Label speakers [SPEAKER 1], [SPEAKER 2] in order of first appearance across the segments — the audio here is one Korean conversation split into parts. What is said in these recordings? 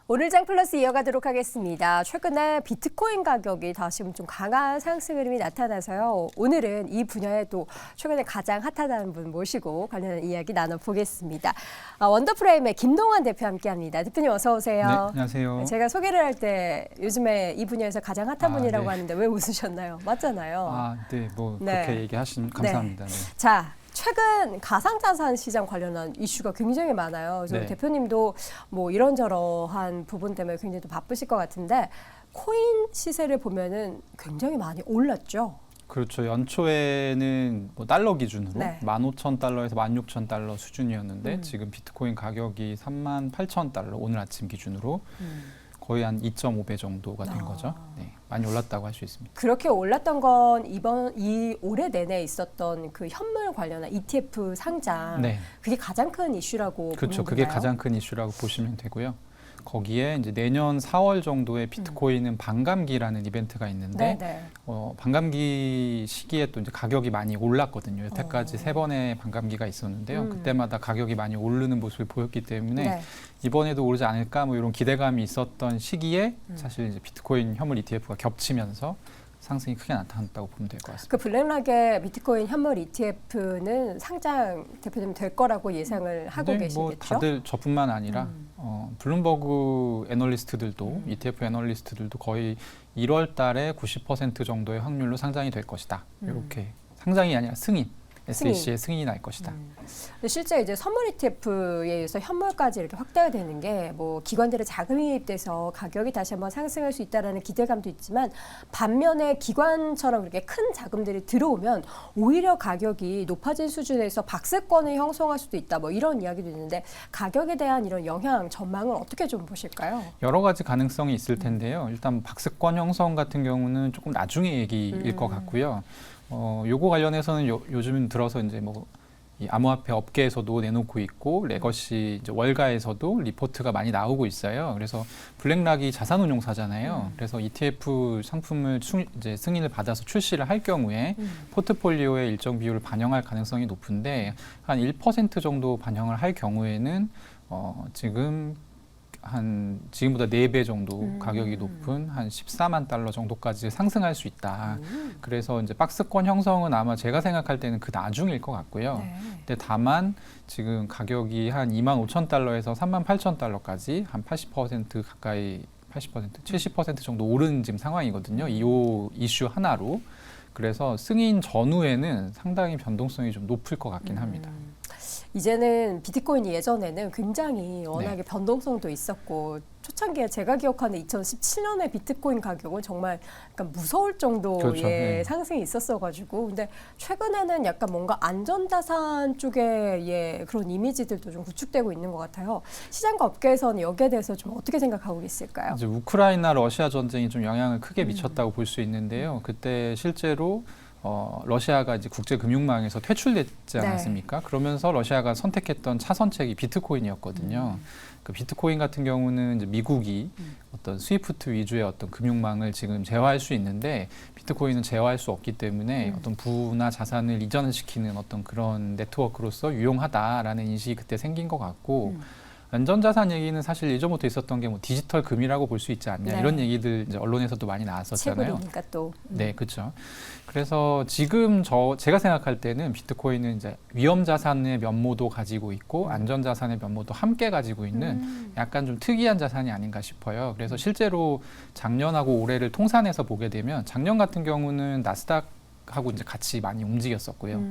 [SPEAKER 1] 오늘 장 플러스 이어가도록 하겠습니다. 최근에 비트코인 가격이 다시 좀 강한 상승 흐름이 나타나서요. 오늘은 이 분야에 또 최근에 가장 핫하다는 분 모시고 관련한 이야기 나눠보겠습니다. 원더프레임의 김동완 대표 함께합니다. 대표님 어서 오세요.
[SPEAKER 2] 네, 안녕하세요.
[SPEAKER 1] 제가 소개를 할 때 요즘에 이 분야에서 가장 핫한 분이라고
[SPEAKER 2] 네.
[SPEAKER 1] 하는데 왜 웃으셨나요? 맞잖아요.
[SPEAKER 2] 네, 뭐
[SPEAKER 1] 네.
[SPEAKER 2] 그렇게 얘기하시면 감사합니다. 네.
[SPEAKER 1] 자. 최근 가상자산 시장 관련한 이슈가 굉장히 많아요. 그래서
[SPEAKER 2] 네.
[SPEAKER 1] 대표님도 뭐 이런저런한 부분 때문에 굉장히 또 바쁘실 것 같은데 코인 시세를 보면은 굉장히 많이 올랐죠.
[SPEAKER 2] 그렇죠. 연초에는 뭐 달러 기준으로
[SPEAKER 1] 네.
[SPEAKER 2] 15,000달러에서 16,000달러 수준이었는데 지금 비트코인 가격이 38,000달러 오늘 아침 기준으로 거의 한 2.5배 정도가 된 거죠. 네, 많이 올랐다고 할 수 있습니다.
[SPEAKER 1] 그렇게 올랐던 건 올해 내내 있었던 그 현물 관련한 ETF 상장,
[SPEAKER 2] 네.
[SPEAKER 1] 그게 가장 큰 이슈라고
[SPEAKER 2] 그렇죠.
[SPEAKER 1] 보면
[SPEAKER 2] 그게
[SPEAKER 1] 되나요?
[SPEAKER 2] 가장 큰 이슈라고 보시면 되고요. 거기에 이제 내년 4월 정도에 비트코인은 반감기라는 이벤트가 있는데
[SPEAKER 1] 네네.
[SPEAKER 2] 반감기 시기에 또 이제 가격이 많이 올랐거든요. 여태까지 3번의 반감기가 있었는데요. 그때마다 가격이 많이 오르는 모습을 보였기 때문에
[SPEAKER 1] 네.
[SPEAKER 2] 이번에도 오르지 않을까 뭐 이런 기대감이 있었던 시기에 사실 이제 비트코인 현물 ETF가 겹치면서 상승이 크게 나타났다고 보면 될 것 같습니다.
[SPEAKER 1] 그 블랙락의 비트코인 현물 ETF는 상장 대표님 될 거라고 예상을 하고
[SPEAKER 2] 뭐
[SPEAKER 1] 계시겠죠?
[SPEAKER 2] 다들 저뿐만 아니라 블룸버그 애널리스트들도 ETF 애널리스트들도 거의 1월 달에 90% 정도의 확률로 상장이 될 것이다. 이렇게 상장이 아니라 승인. SEC의 승인이 날 것이다.
[SPEAKER 1] 근데 실제 이제 선물 ETF에 의해서 현물까지 이렇게 확대가 되는 게 뭐 기관들의 자금이 유입돼서 가격이 다시 한번 상승할 수 있다라는 기대감도 있지만 반면에 기관처럼 그렇게 큰 자금들이 들어오면 오히려 가격이 높아진 수준에서 박스권을 형성할 수도 있다. 뭐 이런 이야기도 있는데 가격에 대한 이런 영향 전망을 어떻게 좀 보실까요?
[SPEAKER 2] 여러 가지 가능성이 있을 텐데요. 일단 박스권 형성 같은 경우는 조금 나중에 얘기일 것 같고요. 요거 관련해서는 요즘 들어서 이제 뭐 이 암호화폐 업계에서도 내놓고 있고 레거시 이제 월가에서도 리포트가 많이 나오고 있어요. 그래서 블랙락이 자산운용사잖아요. 그래서 ETF 상품을 이제 승인을 받아서 출시를 할 경우에 포트폴리오의 일정 비율을 반영할 가능성이 높은데 한 1% 정도 반영을 할 경우에는 지금보다 4배 정도 가격이 높은 한 14만 달러 정도까지 상승할 수 있다. 그래서 이제 박스권 형성은 아마 제가 생각할 때는 그 나중일 것 같고요.
[SPEAKER 1] 네.
[SPEAKER 2] 근데 다만 지금 가격이 한 25,000달러에서 38,000달러까지 한 80% 가까이 70% 정도 오른 지금 상황이거든요. 이 이슈 하나로. 그래서 승인 전후에는 상당히 변동성이 좀 높을 것 같긴 합니다.
[SPEAKER 1] 이제는 비트코인이 예전에는 굉장히 워낙에 변동성도 있었고 초창기에 제가 기억하는 2017년에 비트코인 가격은 정말 약간 무서울 정도의
[SPEAKER 2] 그렇죠. 네.
[SPEAKER 1] 상승이 있었어가지고 근데 최근에는 약간 뭔가 안전자산 쪽의 그런 이미지들도 좀 구축되고 있는 것 같아요. 시장과 업계에서는 여기에 대해서 좀 어떻게 생각하고 있을까요?
[SPEAKER 2] 이제 우크라이나 러시아 전쟁이 좀 영향을 크게 미쳤다고 볼 수 있는데요. 그때 실제로 러시아가 이제 국제 금융망에서 퇴출됐지 않았습니까? 그러면서 러시아가 선택했던 차선책이 비트코인이었거든요. 그 비트코인 같은 경우는 이제 미국이 어떤 스위프트 위주의 어떤 금융망을 지금 제어할 수 있는데 비트코인은 제어할 수 없기 때문에 어떤 부나 자산을 이전시키는 어떤 그런 네트워크로서 유용하다라는 인식이 그때 생긴 것 같고 안전자산 얘기는 사실 예전부터 있었던 게 뭐 디지털 금이라고 볼 수 있지 않냐 이런 얘기들 이제 언론에서도 많이 나왔었잖아요.
[SPEAKER 1] 채굴이니까 또.
[SPEAKER 2] 네, 그렇죠. 그래서 지금 제가 생각할 때는 비트코인은 이제 위험 자산의 면모도 가지고 있고 안전 자산의 면모도 함께 가지고 있는 약간 좀 특이한 자산이 아닌가 싶어요. 그래서 실제로 작년하고 올해를 통산해서 보게 되면 작년 같은 경우는 나스닥하고 이제 같이 많이 움직였었고요.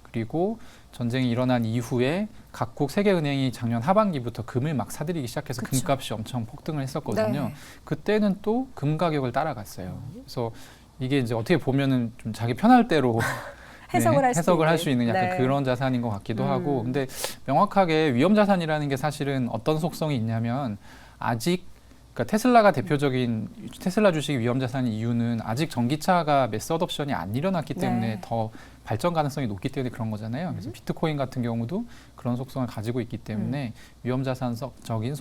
[SPEAKER 2] 그리고 전쟁이 일어난 이후에 각국 세계은행이 작년 하반기부터 금을 막 사들이기 시작해서
[SPEAKER 1] 그쵸.
[SPEAKER 2] 금값이 엄청 폭등을 했었거든요.
[SPEAKER 1] 네.
[SPEAKER 2] 그때는 또 금 가격을 따라갔어요. 그래서 이게 이제 어떻게 보면은 좀 자기 편할 대로 해석을 할 수 있는 약간 그런 자산인 것 같기도 하고, 근데 명확하게 위험 자산이라는 게 사실은 어떤 속성이 있냐면 아직 그러니까 테슬라가 대표적인 테슬라 주식이 위험 자산인 이유는 아직 전기차가 매스 어덥션이 안 일어났기 때문에 더 발전 가능성이 높기 때문에 그런 거잖아요. 그래서 비트코인 같은 경우도 그런 속성을 가지고 있기 때문에 위험자산적인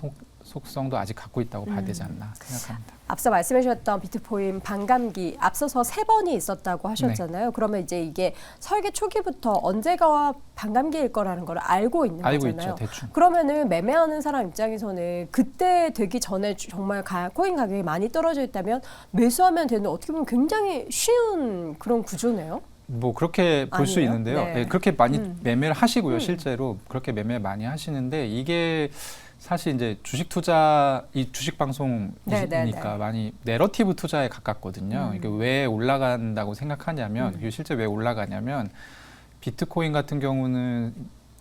[SPEAKER 2] 속성도 아직 갖고 있다고 봐야 되지 않나 생각합니다.
[SPEAKER 1] 앞서 말씀해 주셨던 비트코인 반감기 앞서서 3번이 있었다고 하셨잖아요. 그러면 이제 이게 설계 초기부터 언제가 반감기일 거라는 걸 알고 있는
[SPEAKER 2] 알고
[SPEAKER 1] 거잖아요.
[SPEAKER 2] 있죠, 대충.
[SPEAKER 1] 그러면은 매매하는 사람 입장에서는 그때 되기 전에 정말 코인 가격이 많이 떨어져 있다면 매수하면 되는 어떻게 보면 굉장히 쉬운 그런 구조네요.
[SPEAKER 2] 뭐 그렇게 볼 수
[SPEAKER 1] 아니에요?
[SPEAKER 2] 있는데요.
[SPEAKER 1] 네.
[SPEAKER 2] 네, 그렇게 많이 매매를 하시고요. 실제로 그렇게 매매 많이 하시는데 이게 사실 이제 주식 투자, 이 주식 방송이니까 많이 내러티브 투자에 가깝거든요. 이게 왜 올라간다고 생각하냐면, 이게 실제 왜 올라가냐면 비트코인 같은 경우는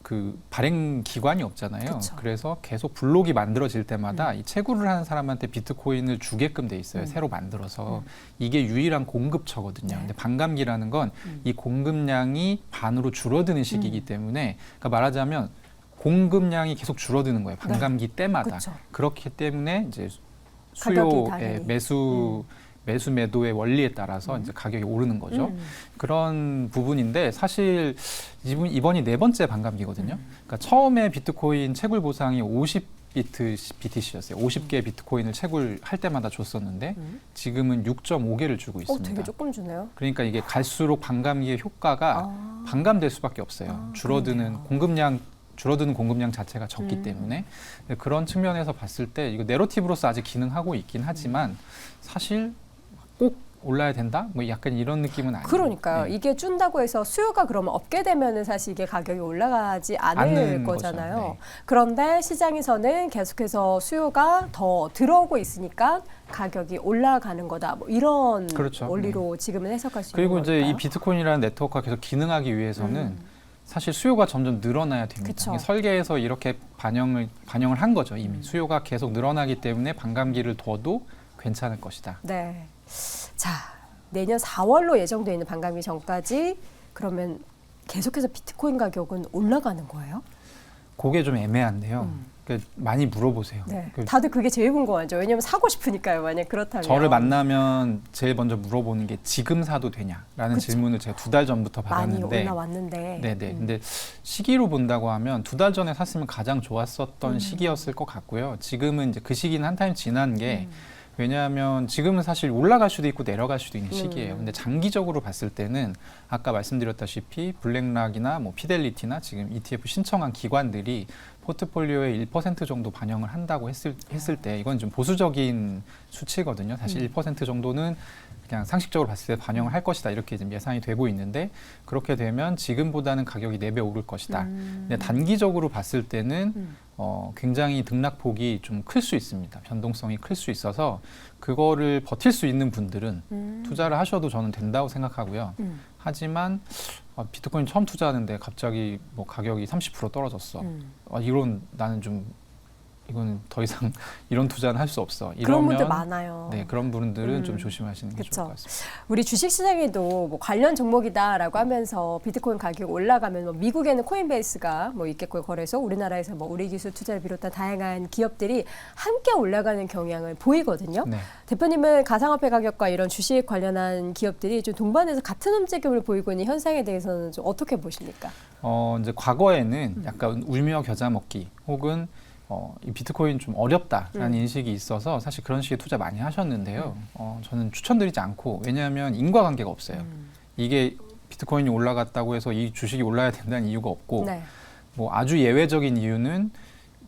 [SPEAKER 2] 그 발행 기관이 없잖아요.
[SPEAKER 1] 그쵸.
[SPEAKER 2] 그래서 계속 블록이 만들어질 때마다 이 채굴을 하는 사람한테 비트코인을 주게끔 돼 있어요. 새로 만들어서. 이게 유일한 공급처거든요. 근데 반감기라는 건 이 공급량이 반으로 줄어드는 시기이기 때문에, 그러니까 말하자면 공급량이 계속 줄어드는 거예요. 반감기 때마다.
[SPEAKER 1] 그쵸.
[SPEAKER 2] 그렇기 때문에 이제
[SPEAKER 1] 가격이
[SPEAKER 2] 수요의
[SPEAKER 1] 당연히.
[SPEAKER 2] 매수 매도의 원리에 따라서 이제 가격이 오르는 거죠. 그런 부분인데 사실 이번이 4번째 반감기거든요. 그러니까 처음에 비트코인 채굴 보상이 50비트 BTC였어요. 50개 비트코인을 채굴할 때마다 줬었는데 지금은 6.5개를 주고 있습니다.
[SPEAKER 1] 되게 조금 주네요.
[SPEAKER 2] 그러니까 이게 갈수록 반감기의 효과가 반감될 수밖에 없어요. 줄어드는 공급량 자체가 적기 때문에 그런 측면에서 봤을 때 이거 내러티브로서 아직 기능하고 있긴 하지만 사실 꼭 올라야 된다? 뭐 약간 이런 느낌은 아니에요.
[SPEAKER 1] 그러니까요.
[SPEAKER 2] 네.
[SPEAKER 1] 이게 준다고 해서 수요가 그러면 없게 되면은 사실 이게 가격이 올라가지 않을
[SPEAKER 2] 않는
[SPEAKER 1] 거잖아요.
[SPEAKER 2] 거죠. 네.
[SPEAKER 1] 그런데 시장에서는 계속해서 수요가 더 들어오고 있으니까 가격이 올라가는 거다. 뭐 이런
[SPEAKER 2] 그렇죠.
[SPEAKER 1] 원리로 지금은 해석할 수 있는
[SPEAKER 2] 그리고
[SPEAKER 1] 걸까요?
[SPEAKER 2] 이제 이 비트코인이라는 네트워크가 계속 기능하기 위해서는 사실 수요가 점점 늘어나야 됩니다.
[SPEAKER 1] 그쵸.
[SPEAKER 2] 설계에서 이렇게 반영을 한 거죠. 이미 수요가 계속 늘어나기 때문에 반감기를 둬도 괜찮을 것이다.
[SPEAKER 1] 네. 자, 내년 4월로 예정되어 있는 반감기 전까지 그러면 계속해서 비트코인 가격은 올라가는 거예요?
[SPEAKER 2] 그게 좀 애매한데요. 그러니까 많이 물어보세요.
[SPEAKER 1] 네.
[SPEAKER 2] 그
[SPEAKER 1] 다들 그게 제일 궁금하죠. 왜냐하면 사고 싶으니까요. 만약 그렇다면.
[SPEAKER 2] 저를 만나면 제일 먼저 물어보는 게 지금 사도 되냐라는
[SPEAKER 1] 그쵸.
[SPEAKER 2] 질문을 제가 2달 전부터
[SPEAKER 1] 많이
[SPEAKER 2] 받았는데
[SPEAKER 1] 올라왔는데.
[SPEAKER 2] 네네. 근데 시기로 본다고 하면 2달 전에 샀으면 가장 좋았었던 시기였을 것 같고요. 지금은 이제 그 시기는 한 타임 지난 게 왜냐하면 지금은 사실 올라갈 수도 있고 내려갈 수도 있는 시기예요. 근데 장기적으로 봤을 때는 아까 말씀드렸다시피 블랙락이나 뭐 피델리티나 지금 ETF 신청한 기관들이 포트폴리오의 1% 정도 반영을 한다고 했을 때 이건 좀 보수적인 수치거든요. 사실 1% 정도는 그냥 상식적으로 봤을 때 반영을 할 것이다 이렇게 지금 예상이 되고 있는데 그렇게 되면 지금보다는 가격이 4배 오를 것이다. 근데 단기적으로 봤을 때는 굉장히 등락폭이 좀 클 수 있습니다. 변동성이 클 수 있어서 그거를 버틸 수 있는 분들은 투자를 하셔도 저는 된다고 생각하고요. 하지만 비트코인 처음 투자하는데 갑자기 뭐 가격이 30% 떨어졌어. 이건 나는 좀 이거는 더 이상 이런 투자는 할 수 없어.
[SPEAKER 1] 그런 분들 많아요.
[SPEAKER 2] 네, 그런 분들은 좀 조심하시는 게
[SPEAKER 1] 그쵸.
[SPEAKER 2] 좋을 것 같습니다.
[SPEAKER 1] 우리 주식시장에도 뭐 관련 종목이다라고 하면서 비트코인 가격이 올라가면 뭐 미국에는 코인베이스가 뭐 있겠고요. 거래소 우리나라에서 뭐 우리기술 투자를 비롯한 다양한 기업들이 함께 올라가는 경향을 보이거든요.
[SPEAKER 2] 네.
[SPEAKER 1] 대표님은 가상화폐 가격과 이런 주식 관련한 기업들이 좀 동반해서 같은 움직임을 보이고 있는 현상에 대해서는 좀 어떻게 보십니까?
[SPEAKER 2] 이제 과거에는 약간 울며 겨자 먹기 혹은 이 비트코인 좀 어렵다라는 인식이 있어서 사실 그런 식의 투자 많이 하셨는데요. 저는 추천드리지 않고 왜냐하면 인과관계가 없어요. 이게 비트코인이 올라갔다고 해서 이 주식이 올라야 된다는 이유가 없고
[SPEAKER 1] 네.
[SPEAKER 2] 뭐 아주 예외적인 이유는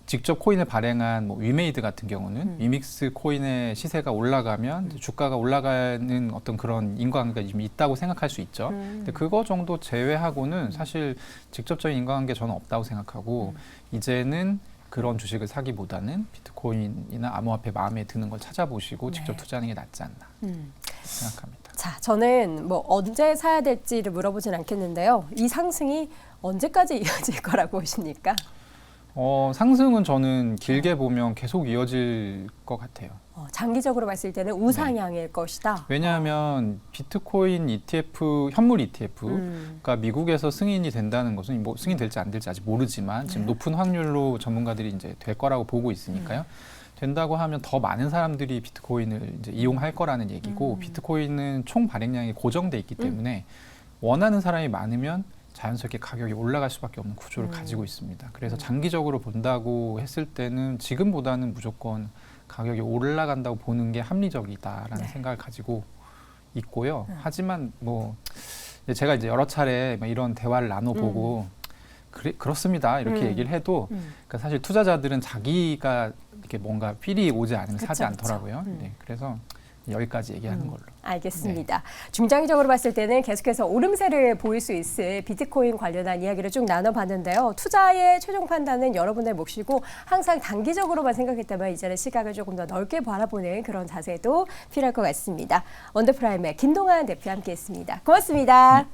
[SPEAKER 2] 직접 코인을 발행한 뭐 위메이드 같은 경우는 위믹스 코인의 시세가 올라가면 주가가 올라가는 어떤 그런 인과관계가 좀 있다고 생각할 수 있죠. 근데 그거 정도 제외하고는 사실 직접적인 인과관계 저는 없다고 생각하고 이제는 그런 주식을 사기보다는 비트코인이나 암호화폐 마음에 드는 걸 찾아보시고 직접 투자하는 게 낫지 않나 생각합니다.
[SPEAKER 1] 자, 저는 뭐 언제 사야 될지를 물어보진 않겠는데요. 이 상승이 언제까지 이어질 거라고 보십니까?
[SPEAKER 2] 상승은 저는 길게 보면 계속 이어질 것 같아요.
[SPEAKER 1] 장기적으로 봤을 때는 우상향일 것이다.
[SPEAKER 2] 왜냐하면 비트코인 ETF, 현물 ETF가 미국에서 승인이 된다는 것은 뭐 승인될지 안 될지 아직 모르지만 지금 높은 확률로 전문가들이 이제 될 거라고 보고 있으니까요. 된다고 하면 더 많은 사람들이 비트코인을 이제 이용할 거라는 얘기고 비트코인은 총 발행량이 고정돼 있기 때문에 원하는 사람이 많으면 자연스럽게 가격이 올라갈 수밖에 없는 구조를 가지고 있습니다. 그래서 장기적으로 본다고 했을 때는 지금보다는 무조건 가격이 올라간다고 보는 게 합리적이다라는
[SPEAKER 1] 네.
[SPEAKER 2] 생각을 가지고 있고요. 하지만 뭐 제가 이제 여러 차례 이런 대화를 나눠보고 그렇습니다 이렇게 얘기를 해도 그러니까 사실 투자자들은 자기가 이렇게 뭔가 필이 오지 않으면 사지
[SPEAKER 1] 그쵸,
[SPEAKER 2] 않더라고요. 네, 그래서 여기까지 얘기하는 걸로.
[SPEAKER 1] 알겠습니다. 중장기적으로 봤을 때는 계속해서 오름세를 보일 수 있을 비트코인 관련한 이야기를 쭉 나눠봤는데요. 투자의 최종 판단은 여러분의 몫이고 항상 단기적으로만 생각했다면 이제는 시각을 조금 더 넓게 바라보는 그런 자세도 필요할 것 같습니다. 원더프라임의 김동환 대표 함께했습니다. 고맙습니다.